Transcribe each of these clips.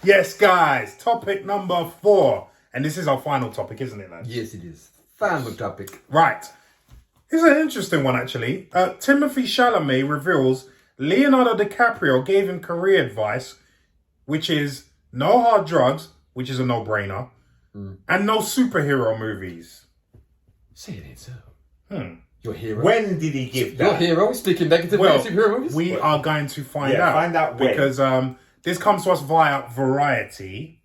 Yes, guys. Topic number 4. And this is our final topic, isn't it, lads? Yes, it is. Final topic. Right. It's an interesting one, actually. Timothy Chalamet reveals Leonardo DiCaprio gave him career advice, which is no hard drugs, which is a no-brainer, and no superhero movies. Say it ain't so. Your hero. When did he give that? Your hero speaking negative Well, superhero movies? we are going to find out. Find out when. Because this comes to us via Variety.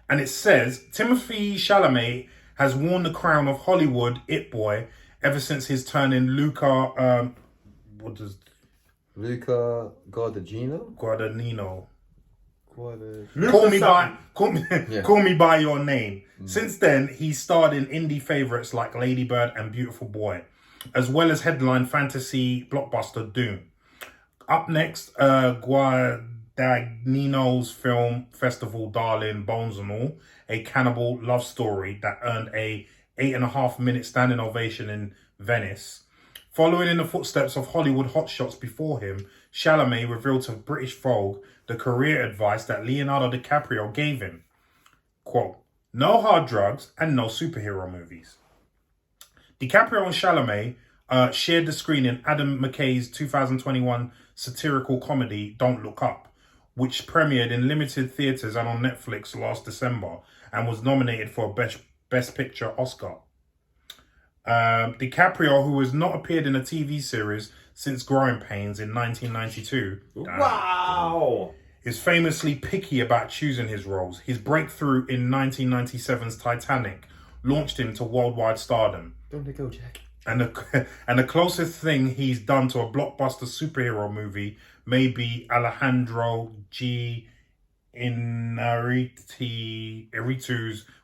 And it says, Timothy Chalamet has worn the crown of Hollywood it boy ever since his turn in Luca Luca Guadagnino? Guadagnino. Luca Call me by your name. Since then, he starred in indie favorites like Lady Bird and Beautiful Boy, as well as headline fantasy blockbuster Doom. Up next, Guadagnino's film festival darling Bones and All, a cannibal love story that earned a 8.5-minute standing ovation in Venice. Following in the footsteps of Hollywood hotshots before him, Chalamet revealed to British Vogue the career advice that Leonardo DiCaprio gave him. Quote, no hard drugs and no superhero movies. DiCaprio and Chalamet shared the screen in Adam McKay's 2021 satirical comedy Don't Look Up, which premiered in limited theatres and on Netflix last December and was nominated for a Best Picture Oscar. DiCaprio, who has not appeared in a TV series since Growing Pains in 1992, Wow! is famously picky about choosing his roles. His breakthrough in 1997's Titanic launched him to worldwide stardom. Don't let go, Jack. And the closest thing he's done to a blockbuster superhero movie may be Alejandro G. Inarritu's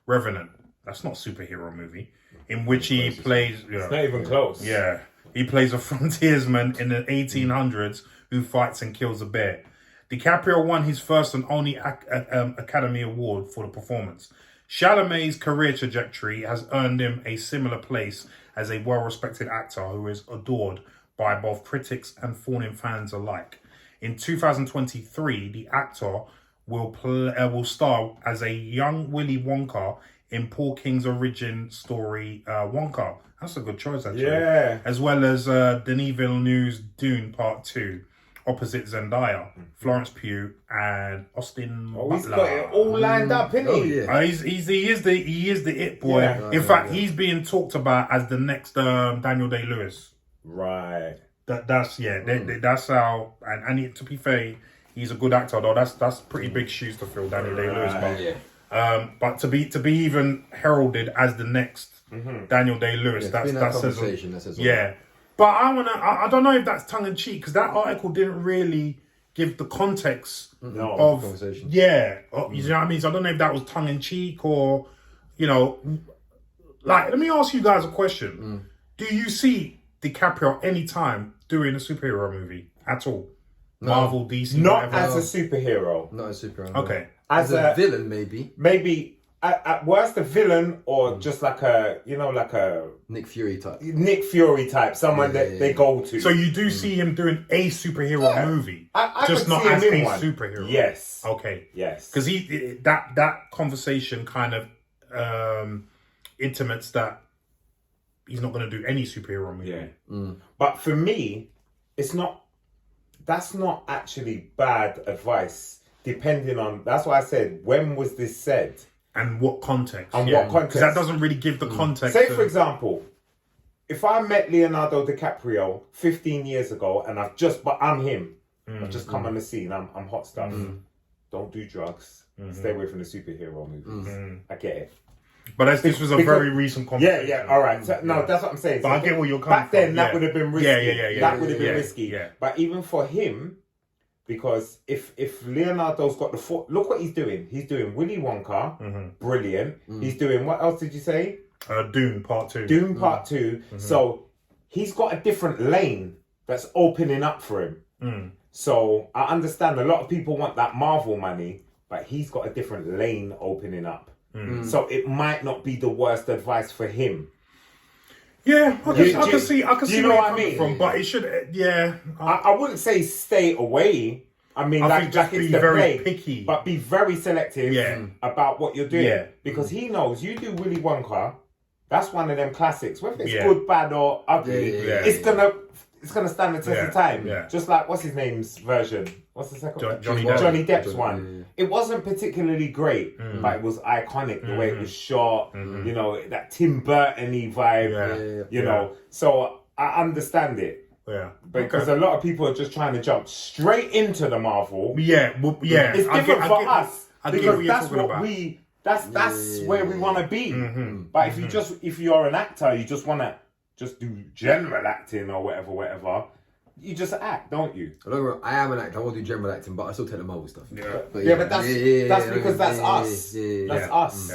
Revenant. That's not a superhero movie. In which he plays... It's not even close. Yeah. He plays a frontiersman in the 1800s who fights and kills a bear. DiCaprio won his first and only Academy Award for the performance. Chalamet's career trajectory has earned him a similar place as a well-respected actor who is adored by both critics and fawning fans alike. In 2023, the actor will star as a young Willy Wonka in Paul King's origin story, Wonka. That's a good choice, actually. Yeah. As well as Denis Villeneuve's Dune Part 2, opposite Zendaya, Florence Pugh, and Austin Butler. He's got it all lined up, isn't he? Yeah. He is the it boy. Yeah. In fact, he's being talked about as the next Daniel Day-Lewis. Right. That's how. And to be fair, he's a good actor, though. That's pretty big shoes to fill, Daniel Day-Lewis. But to be even heralded as the next Daniel Day-Lewis, that says yeah. But I don't know if that's tongue in cheek, because that article didn't really give the context of conversation. Yeah, you know what I mean. So I don't know if that was tongue in cheek or, like. Let me ask you guys a question: do you see DiCaprio anytime doing a superhero movie at all? No. Marvel, DC, not whatever. as a superhero. Not as a superhero. Okay, as a villain, maybe. Maybe at worst a villain, or just like a Nick Fury type. Someone that they go to. So you do see him doing a superhero movie, I just could not see as him a in one. superhero. Yes. Okay. Yes. Because that conversation kind of intimates that he's not going to do any superhero movie. Yeah. But for me, that's not actually bad advice. Depending on, that's why I said, when was this said? And what context? What context? Because that doesn't really give the context. Say, for example, if I met Leonardo DiCaprio 15 years ago and I'm him, I've just come on the scene, I'm hot stuff. Don't do drugs. Stay away from the superhero movies. I get it. But this was a very recent conversation. Yeah, all right. So, no, that's what I'm saying. But so I get where you're coming back then, from. that would have been risky. Yeah. That would have been risky. Yeah. But even for him, because if Leonardo's got the foot, look what he's doing. He's doing Willy Wonka, brilliant. He's doing, what else did you say? Dune Part 2. Dune Part 2. So he's got a different lane that's opening up for him. So I understand a lot of people want that Marvel money, but he's got a different lane opening up. So it might not be the worst advice for him. Yeah, I can see where what you're I coming mean? from, but it should, I wouldn't say stay away, I mean, I think just it's be the very play, picky. but be very selective about what you're doing. Yeah. Because he knows you do Willy Wonka, that's one of them classics. Whether it's Yeah. good, bad, or ugly, it's gonna stand the test of time. Yeah. Just like what's his name's version? What's the second one? Johnny Depp. Johnny Depp's one. It wasn't particularly great, but it was iconic the way it was shot. You know, that Tim Burton-y vibe. You know, so I understand it. Yeah, because a lot of people are just trying to jump straight into the Marvel. Yeah, it's different for us because that's what about. that's where we want to be. But if you're an actor, you just want to just do general acting or whatever. You just act, don't you? I am an actor. I want to do general acting, but I still take the Marvel stuff. But that's because that's us. That's us.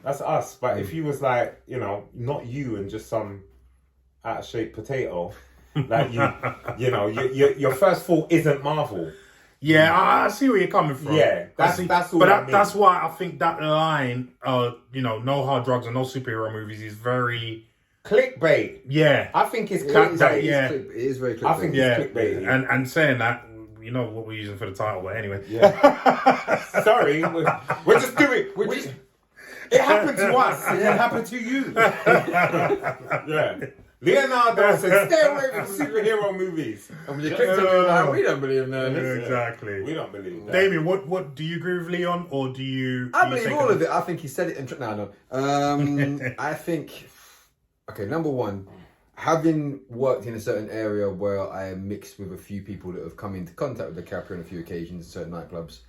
That's us. But if you was like, you know, not you and just some out of shape potato. Like you know, your first thought isn't Marvel. Yeah, I see where you're coming from. Yeah, that's all. But that's why I think that line, you know, no hard drugs and no superhero movies is very clickbait. Yeah, I think it's clickbait. It is very clickbait. I think it's clickbait. And saying that, you know what we're using for the title, but anyway. Yeah. Sorry, we're just doing. It happened to us. It can happen to you. Yeah. Leonardo said, stay away from superhero movies. And when you click on we don't believe that. Exactly. We don't believe that. Damien, what do you agree with Leon, or do you? I believe all of it. I think he said it. I think. Okay, number one, having worked in a certain area where I am mixed with a few people that have come into contact with DiCaprio on a few occasions in certain nightclubs.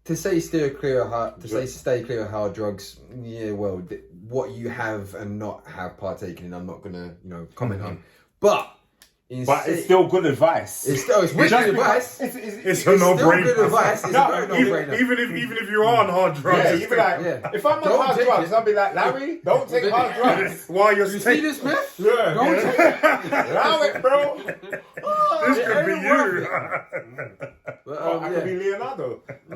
To say stay clear of hard drugs, yeah, well, what you have and not have partaken in, I'm not gonna, comment on. But it's still good advice. It's wicked advice. It's a no-brainer. Good advice. It's a no-brainer. Even if you're on hard drugs, yeah, you'd be like, if I'm on hard drugs, I'll be like, Larry, don't take hard drugs. While you're see this, man? Yeah. Don't take it. Allow it, bro. This could be you. I could be Leonardo. I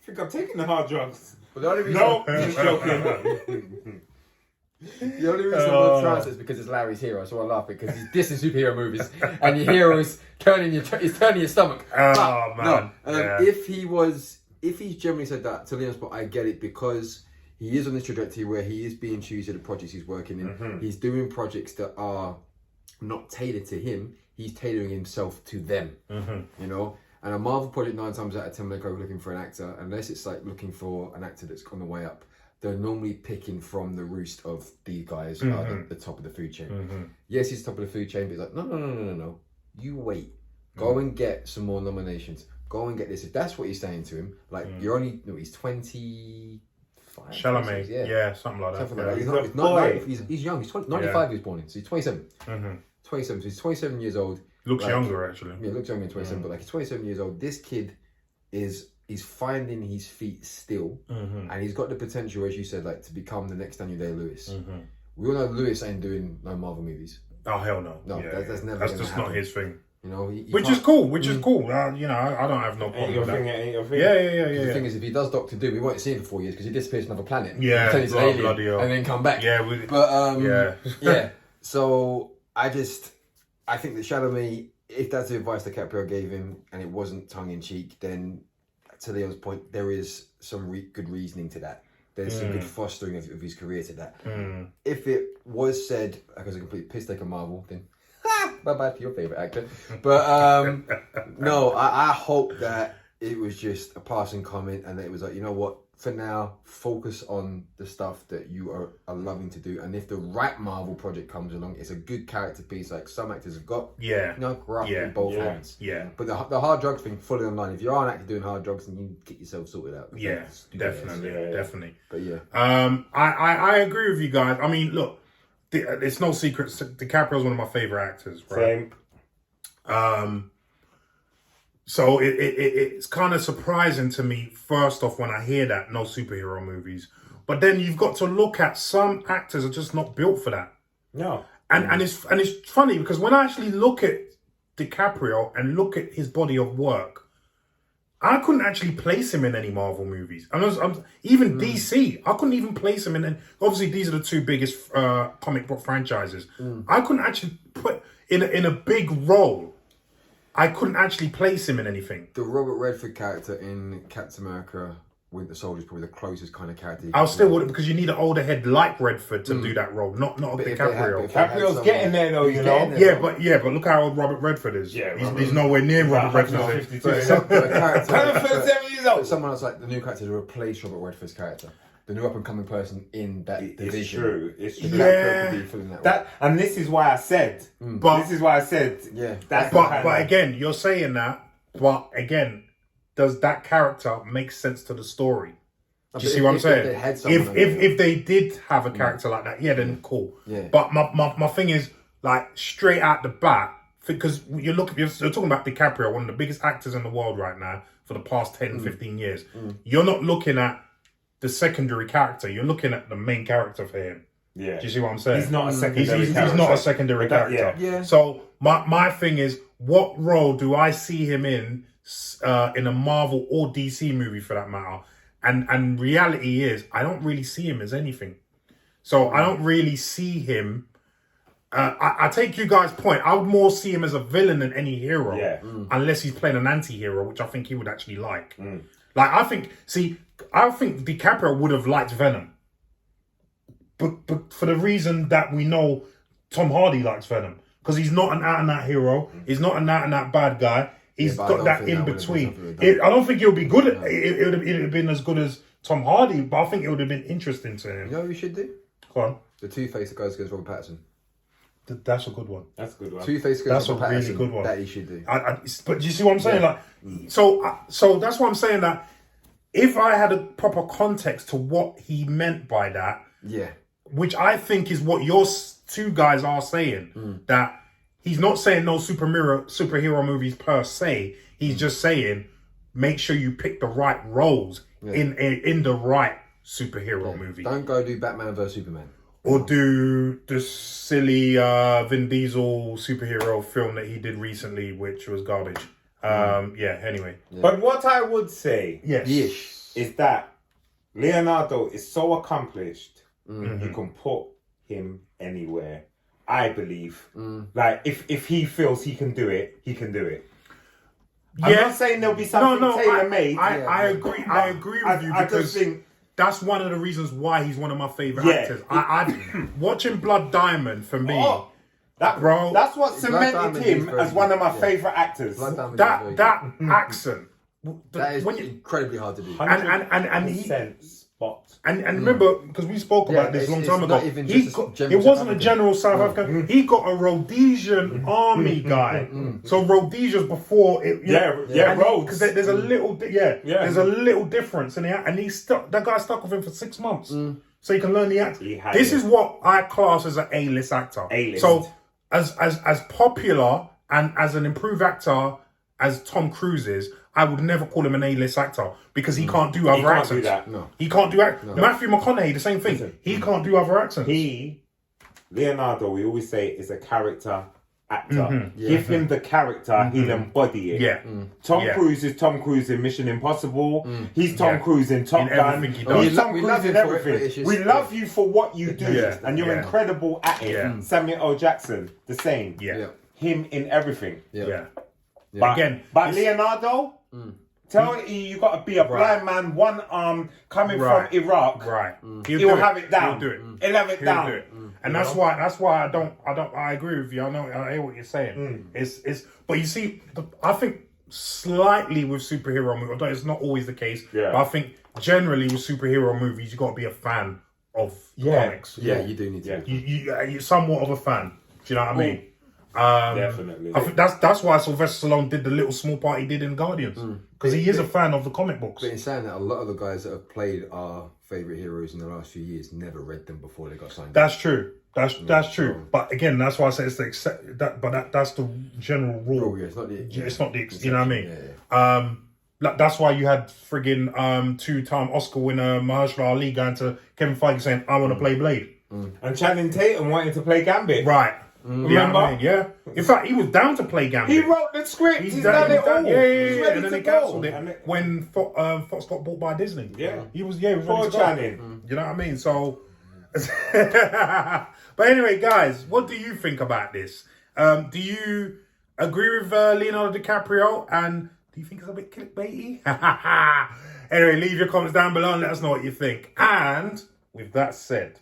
think I'm taking the hard drugs. But the only reason no, just joking. The only reason we're trans is because it's Larry's hero, so I laugh because he's dissing superhero movies and your hero is turning your stomach. Oh man! If he's generally said that to Leon's spot, I get it because he is on this trajectory where he is being choosy the projects he's working in. He's doing projects that are not tailored to him. He's tailoring himself to them. You know. And a Marvel project 9 times out of 10 when they go looking for an actor, unless it's like looking for an actor that's on the way up, they're normally picking from the roost of these guys who are the top of the food chain. Yes, he's top of the food chain, but he's like, no. You wait. Go and get some more nominations. Go and get this. If that's what you're saying to him, like he's 25. Chalamet, yeah, something like that. Something like that. He's not he's young. He's 95 he was born in, so he's 27. 27, so he's 27 years old. Looks younger, actually. Yeah, looks younger than 27, but he's 27 years old. This kid he's finding his feet still, and he's got the potential, as you said, like to become the next Daniel Day-Lewis. We all know Lewis ain't doing no Marvel movies. Oh hell no! No, that's never. That's just not his thing. You know, which is cool. I don't have no problem with that. Yeah. The thing is, if he does Doctor Doom, we won't see him for 4 years because he disappears to another planet. Yeah, he's an alien, and then come back. Yeah, yeah. So I think that Chalamet, if that's the advice that DiCaprio gave him and it wasn't tongue-in-cheek, then to Leon's point, there is some good reasoning to that. There's some good fostering of his career to that. If it was said, like, as a complete piss take of Marvel, then bye-bye to your favourite actor. But no, I hope that it was just a passing comment and that it was like, you know what, for now, focus on the stuff that you are loving to do. And if the right Marvel project comes along, it's a good character piece like some actors have got. Yeah. Graft in both hands. Yeah. But the hard drugs thing, fully online. If you are an actor doing hard drugs, then you get yourself sorted out. Yeah, definitely. But yeah. I agree with you guys. I mean, look, it's no secret. DiCaprio's one of my favourite actors, right? Same. So it's kind of surprising to me, first off, when I hear that, no superhero movies. But then you've got to look at some actors are just not built for that. No. And it's funny because when I actually look at DiCaprio and look at his body of work, I couldn't actually place him in any Marvel movies. Even DC, I couldn't even place him in. And obviously, these are the two biggest comic book franchises. I couldn't actually put in a big role. I couldn't actually place him in anything. The Robert Redford character in Captain America Winter Soldier is probably the closest kind of character. I still would, because you need an older head like Redford to do that role, not But if DiCaprio. they had DiCaprio's someone- getting there though, you know. Yeah, but look how old Robert Redford is. Yeah, he's nowhere near Robert Redford. 152. But a character, 7 years old. but someone else like the new character to replace Robert Redford's character, the new up and coming person in that division. It's true. It's The true. Black Yeah. Pearl could be filling that. role. And this is why I said. But Yeah. That's but again, you're saying that. But again, does that character make sense to the story? Do you see what I'm saying? They had someone like that. If they did have a character like that, yeah, then cool. Yeah. But my thing is, like, straight out the bat, because you're talking about DiCaprio, one of the biggest actors in the world right now for the past 10, 15 years. You're not looking at the secondary character. You're looking at the main character for him. Yeah. Do you see what I'm saying? He's not a secondary He's character. not a secondary But that- character. yeah. So my thing is, what role do I see him in a Marvel or DC movie for that matter? And reality is, I don't really see him as anything. So I don't really see him. I take you guys' point. I would more see him as a villain than any hero. Yeah. Unless he's playing an anti-hero, which I think he would actually like. Like, I think DiCaprio would have liked Venom. But for the reason that we know Tom Hardy likes Venom. Because he's not an out-and-out hero. He's not an out-and-out bad guy. He's but I got don't that think in that would have been between. something I don't think it would be good. It would have been as good as Tom Hardy, but I think it would have been interesting to him. You know what we should do? Go on. The Two-Face that goes against Robert Pattinson. That's a good one. That's a good one. Two-Face That's against a Robert really Pattinson. good one. That he should do. But do you see what I'm saying? Like, so that's what I'm saying. That if I had a proper context to what he meant by that, Yeah. which I think is what your two guys are saying, that he's not saying no superhero movies per se. He's just saying make sure you pick the right roles in the right superhero movie. Don't go do Batman vs Superman. Or do the silly Vin Diesel superhero film that he did recently, which was garbage. Anyway. But what I would say Yes. is that Leonardo is so accomplished, you can put him anywhere. I believe. Like, if he feels he can do it, he can do it. I'm not saying there'll be something tailor-made. I agree. I agree with you I because just think that's one of the reasons why he's one of my favorite actors. I watching Blood Diamond for me. Bro, that's what Blood cemented Diamond him is very as one of my good, favorite actors. Blood Diamond is that very that good. accent. That is when you- incredibly hard to do. and he spot. and remember, because we spoke about this a long it's time ago, not even he just a got, general it wasn't South a general South African. He got a Rhodesian army guy. So Rhodesia's before it. Rhodes. Because there's a little, there's a little difference in the and he stuck. That guy stuck with him for 6 months, so he can learn the act. This is what I class as an A-list actor. A-list. So as popular and as an improved actor as Tom Cruise is, I would never call him an A-list actor because he can't do other can't accents. do that. No. He can't do Matthew McConaughey, the same thing. He can't do other accents. Leonardo, we always say, is a character actor. Give him the character, he'll embody it. Yeah. Tom Cruise is Tom Cruise in Mission Impossible. He's Tom Cruise in Top Gun. everything he does. He's Tom We Cruise love in him for it, but everything. it's just- We love you for what you do, Yeah. and you're Yeah. incredible at it. Yeah. Samuel L. Jackson, the same. Yeah. Him in everything. Yeah. But, Again, but it's- Leonardo, tell you got to be a blind man, one arm coming from Iraq. Right. He'll have it down. He'll do it. He'll have it He'll down. do it. And that's why I agree with you. I hear what you're saying. But you see, I think slightly with superhero movies, although it's not always the case, but I think generally with superhero movies, you got to be a fan of comics. Yeah, you do need to. You're somewhat of a fan. Do you know what I mean? Definitely. I think that's why Sylvester Stallone did the little small part he did in Guardians, because he is a fan of the comic books. But in saying that, a lot of the guys that have played our favourite heroes in the last few years never read them before they got signed. That's true. That's true. But again, that's why I say it's the that's the general rule. Yeah, it's not the. It's not the you know what I mean. Yeah. That's why you had friggin' two-time Oscar winner Mahershala Ali going to Kevin Feige saying, "I want to play Blade." And Channing Tatum wanted to play Gambit. Right. Remember? Yeah, I mean, yeah. In fact, he was down to play Gambit. He wrote the script. He's done it all. Yeah. He's ready And then to they go. cancelled it when Fox got bought by Disney. Yeah. He was ready Poor to go. Channing. You know what I mean? So, but anyway, guys, what do you think about this? Do you agree with Leonardo DiCaprio, and do you think it's a bit clickbaity? Anyway, leave your comments down below and let us know what you think. And with that said,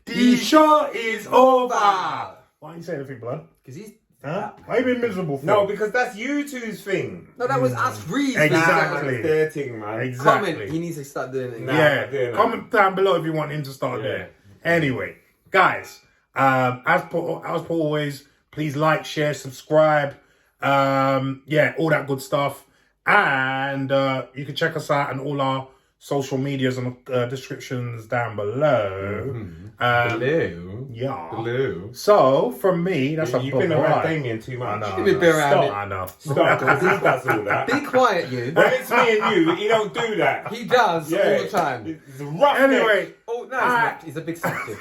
the show is over. Why are you saying anything, blood? Because he's... Huh? Why you been miserable for? No, because that's you two's thing. No, that was us three. Exactly. That's their thing, man. Exactly. Comment. He needs to start doing it. Yeah. Comment down below if you want him to start doing it. Anyway, guys, as per always, please like, share, subscribe. All that good stuff. And you can check us out on all our social medias and descriptions down below. Yeah. Below. So, from me, that's You've been around Damien too much. You've been around it. I know. Stop, because he does all that. Be quiet, you. When it's me and you, he don't do that. He does all the time. He's a rough Anyway. Oh, no, he's not. He's a big softy.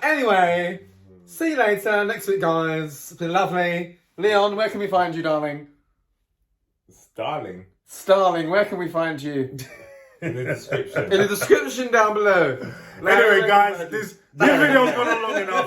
Anyway, see you later next week, guys. It's been lovely. Leon, where can we find you, darling? Starling, where can we find you? In the description. In the description down below. Anyway, guys, this video's gone on long enough.